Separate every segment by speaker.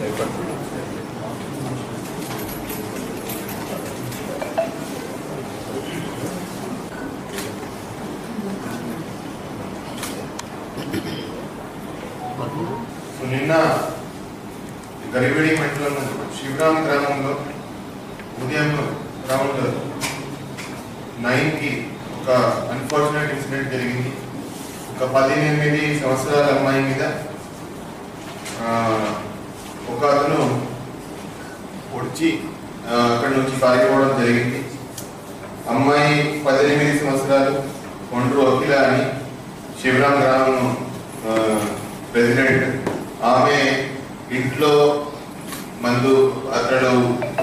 Speaker 1: నిన్న గరిబేడి మండలం శివరాం గ్రామంలో ఉదయం అరౌండ్ 9కి ఒక అన్ఫార్చునేట్ ఇన్సిడెంట్ జరిగింది. ఒక 18 సంవత్సరాల అమ్మాయి మీద ఒక అతను పొడిచి అక్కడి నుంచి పారిపోవడం జరిగింది. అమ్మాయి 18 సంవత్సరాలు, ఒండ్రు అఖిల అని, శివరాం గ్రామం ప్రెసిడెంట్. ఆమె ఇంట్లో మందు అతడు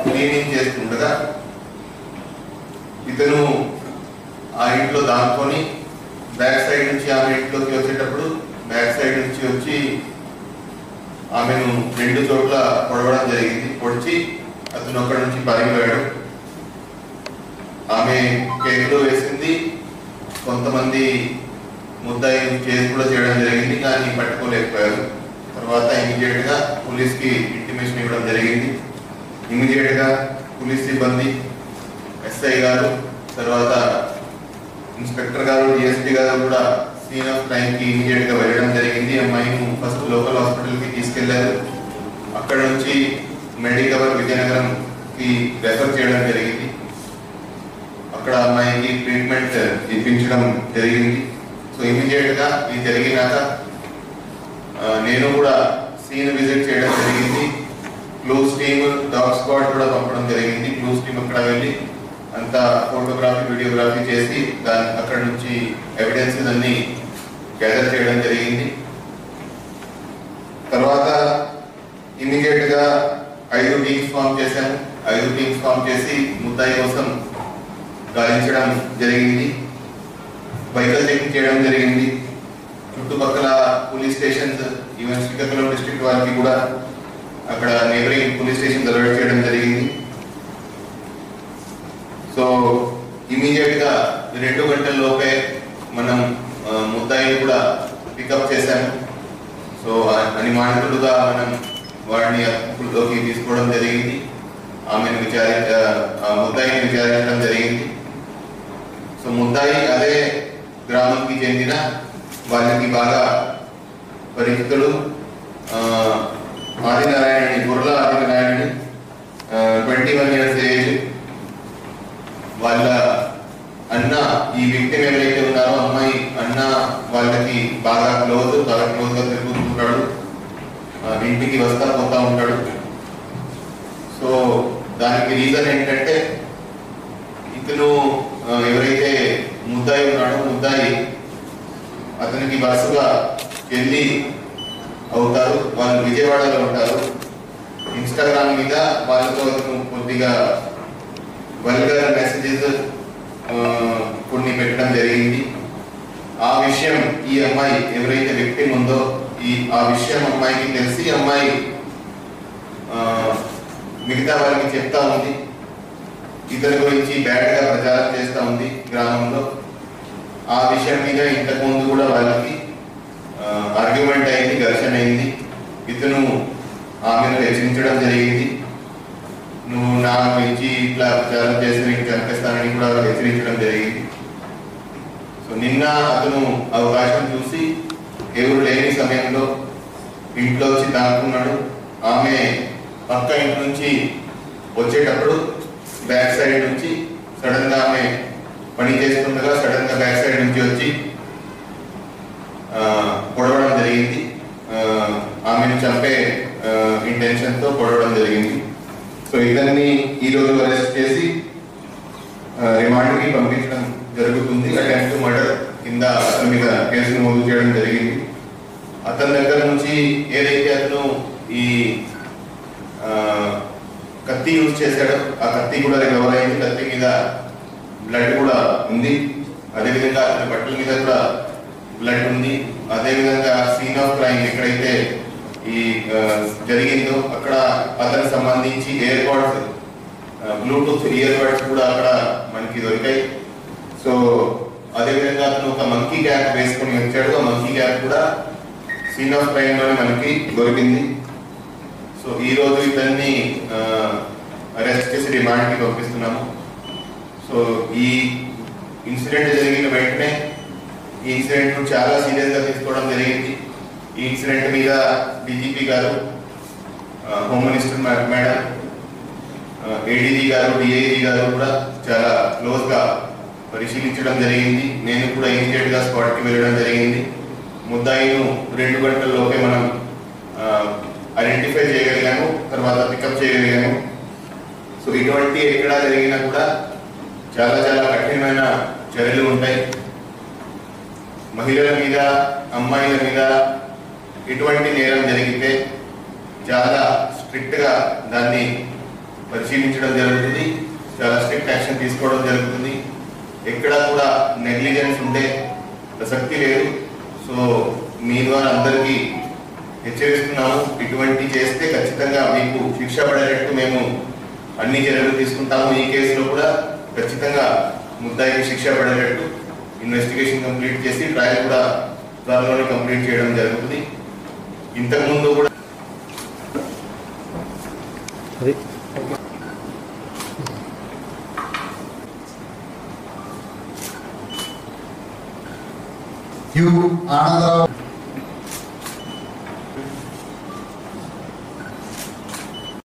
Speaker 1: క్లీనింగ్ చేస్తుండగా ఇతను ఆ ఇంట్లో దాక్కొని బ్యాక్ సైడ్ నుంచి ఆమె ఇంట్లోకి వచ్చేటప్పుడు బ్యాక్ సైడ్ నుంచి వచ్చి ఆమెను 2 చోట్ల పొడవడం జరిగింది. పొడిచి అతను అక్కడి నుంచి పారిపోయాడు. ఆమె కేసులో వేసింది. కొంతమంది ముద్దాయి కేసు కూడా చేయడం జరిగింది, కానీ పట్టుకోలేకపోయారు. తర్వాత ఇమీడియట్ గా పోలీస్ కి ఇంటిమేషన్ ఇవ్వడం జరిగింది. ఇమీడియట్ గా పోలీస్ సిబ్బంది, ఎస్ఐ గారు, తర్వాత ఇన్స్పెక్టర్ గారు, డిఎస్పీ గారు కూడా సీన్ ఆఫ్ క్రైమ్ కి ఇమీడియట్ గా వెళ్ళడం జరిగింది. అమ్మాయిని ఫస్ట్ లోకల్ హాస్పిటల్ కి తీసుకెళ్లారు. అక్కడ నుంచి మెడికవర్ విజయనగరం కి రెఫర్ చేయడం జరిగింది. అక్కడ అమ్మాయికి ట్రీట్మెంట్ ఇప్పించడం జరిగింది. సో ఇమీడియట్ గా ఇది జరిగినాక నేను కూడా సీన్ విజిట్ చేయడం జరిగింది. క్లూస్ టీమ్, డాగ్ స్క్వాడ్ కూడా పంపడం జరిగింది. క్లూస్ టీమ్ అక్కడ వెళ్ళి అంతా ఫోటోగ్రఫీ, వీడియోగ్రఫీ చేసి అక్కడ నుంచి ఎవిడెన్స్ అన్ని గ్యాదర్ చేయడం జరిగింది. తర్వాత ఇమీడియట్ గా 5 టీమ్స్ ఫామ్ చేశాము. 5 టీమ్స్ ఫామ్ చేసి ముద్దాయి కోసం గాలించడం జరిగింది. వెహికల్ చెకింగ్ చేయడం జరిగింది. చుట్టుపక్కల police stations, even Srikakulam district వారికి కూడా అక్కడ నేబరింగ్ పోలీస్ స్టేషన్ అలర్ట్ చేయడం జరిగింది. సో ఇమీడియట్ గా 2 గంటల లోపే మనం ముద్దాయిని కూడా పికప్ చేశాము. సో అనుమానితుడుగా మనం వాడిని అదుపులోకి తీసుకోవడం జరిగింది. ఆమెను ముద్దాయిని విచారించడం జరిగింది. సో ముద్దాయి అదే గ్రామానికి చెందిన, వాళ్ళకి బాగా పరిచితుడు, ఆదినారాయణని, గుర్ల ఆదినారాయణని, 21 years ఏజ్. వాళ్ళ అన్న, ఈ విక్టిమ్ ఎవరైతే ఉన్నారో అమ్మాయి అన్న, వాళ్ళకి బాగా క్లోజ్గా తిరుగుతుంటాడు, ఇంటికి వస్తా పోతా ఉంటాడు. సో దానికి రీజన్ ఏంటంటే ఇతను ఎవరైతే ముద్దాయి ఉన్నాడో, ముద్దాయి అతనికి వరుసగా పెళ్లి అవుతారు. వాళ్ళు విజయవాడలో ఉంటారు. ఇన్స్టాగ్రామ్ మీద వాళ్ళతో కొద్దిగా వల్గర్ మెసేజెస్ కొన్ని పెట్టడం జరిగింది. ఆ విషయం ఈ అమ్మాయి ఎవరైతే విక్టిమ్ ఉందో ఆ విషయం అమ్మాయికి తెలిసి అమ్మాయి మిగతా వారికి చెప్తా ఉంది. ఇతని గురించి బ్యాడ్ గా ప్రచారం చేస్తూ ఉంది గ్రామంలో. ఆ విషయం మీద ఇంతకుముందు కూడా వాళ్ళకి ఆర్గ్యుమెంట్ అయింది, ఘర్షణ అయింది. ఇతను ఆమెను హెచ్చరించడం జరిగింది. నువ్వు నా గురించి ఇట్లా ప్రచారం చేసి నీకు చంపేస్తానని కూడా హెచ్చరించడం జరిగింది. సో నిన్న అతను అవకాశం చూసి ఎవరు లేని సమయంలో ఇంట్లో వచ్చి దాక్కున్నాడు. ఆమె పక్క ఇంటి నుంచి వచ్చేటప్పుడు బ్యాక్ సైడ్ నుంచి సడన్ గా ఆమె పని చేస్తుండగా సడన్ గా బ్యాక్ సైడ్ నుంచి వచ్చి పొడవడం జరిగింది. ఆమెను చంపే ఇంటెన్షన్ తో పొడవడం జరిగింది. సో ఇతన్ని ఈరోజు అరెస్ట్ చేసి రిమాండ్కి పంపించడం జరుగుతుంది. అటెంప్ట్ మర్డర్ కింద అతని మీద కేసు నమోదు చేయడం జరిగింది. అతని దగ్గర నుంచి ఏదైతే అతను ఈ కత్తి యూజ్ చేశాడో ఆ కత్తి కూడా రికవర్ అయింది. కత్తి మీద బ్లడ్ కూడా ఉంది. అదేవిధంగా అతని బట్టల మీద కూడా బ్లడ్ ఉంది. అదేవిధంగా సీన్ ఆఫ్ క్రైమ్ ఎక్కడైతే ఈ జరిగిందో అక్కడ అతనికి సంబంధించి ear buds, Bluetooth ear buds కూడా అక్కడ మనకి దొరికాయి. సో అదేవిధంగా అతను ఒక మంకీ క్యాప్ వేసుకొని వచ్చాడు. ఆ మంకీ క్యాప్ కూడా సీన్ ఆఫ్ క్రైమ్ లోనే మనకి దొరికింది. సో ఈరోజు ఇతన్ని అరెస్ట్ చేసి రిమాండ్కి పంపిస్తున్నాము. సో ఈ ఇన్సిడెంట్ జరిగిన వెంటనే ఈ ఇన్సిడెంట్ చాలా సీరియస్గా తీసుకోవడం జరిగింది. ఈ ఇన్సిడెంట్ మీద డీజీపీ గారు, హోమ్ మినిస్టర్ మేడం, ఏడీజీ గారు, డిఐజీ గారు కూడా చాలా క్లోజ్గా పరిశీలించడం జరిగింది. నేను కూడా ఇమీడియట్గా స్పాట్కి వెళ్ళడం జరిగింది. ముద్దాయిను 2 గంటల్లోపే మనం ఐడెంటిఫై చేయగలిగాము, తర్వాత పికప్ చేయగలిగాము. సో ఇటువంటి ఎక్కడా జరిగినా కూడా చాలా చాలా కఠినమైన చర్యలు ఉంటాయి. మహిళల మీద, అమ్మాయిల మీద ఇటువంటి నేరం జరిగితే చాలా స్ట్రిక్ట్గా దాన్ని పరిశీలించడం జరుగుతుంది, చాలా స్ట్రిక్ట్ యాక్షన్ తీసుకోవడం జరుగుతుంది. ఎక్కడ కూడా నెగ్లిజెన్స్ ఉండే ప్రసక్తి లేదు. సో మీ ద్వారా అందరికీ హెచ్చరిస్తున్నాము, ఇటువంటి చేస్తే ఖచ్చితంగా మీకు శిక్ష పడేటట్టు మేము అన్ని చర్యలు తీసుకుంటాము. ఈ కేసులో కూడా ఖచ్చితంగా ముద్దాయికి శిక్ష పడేటట్టు ఇన్వెస్టిగేషన్ కంప్లీట్ చేసి ట్రయల్ కూడా త్వరలోనే కంప్లీట్ చేయడం జరుగుతుంది. ఇంతకుముందు కూడా
Speaker 2: యు ఆనందరావు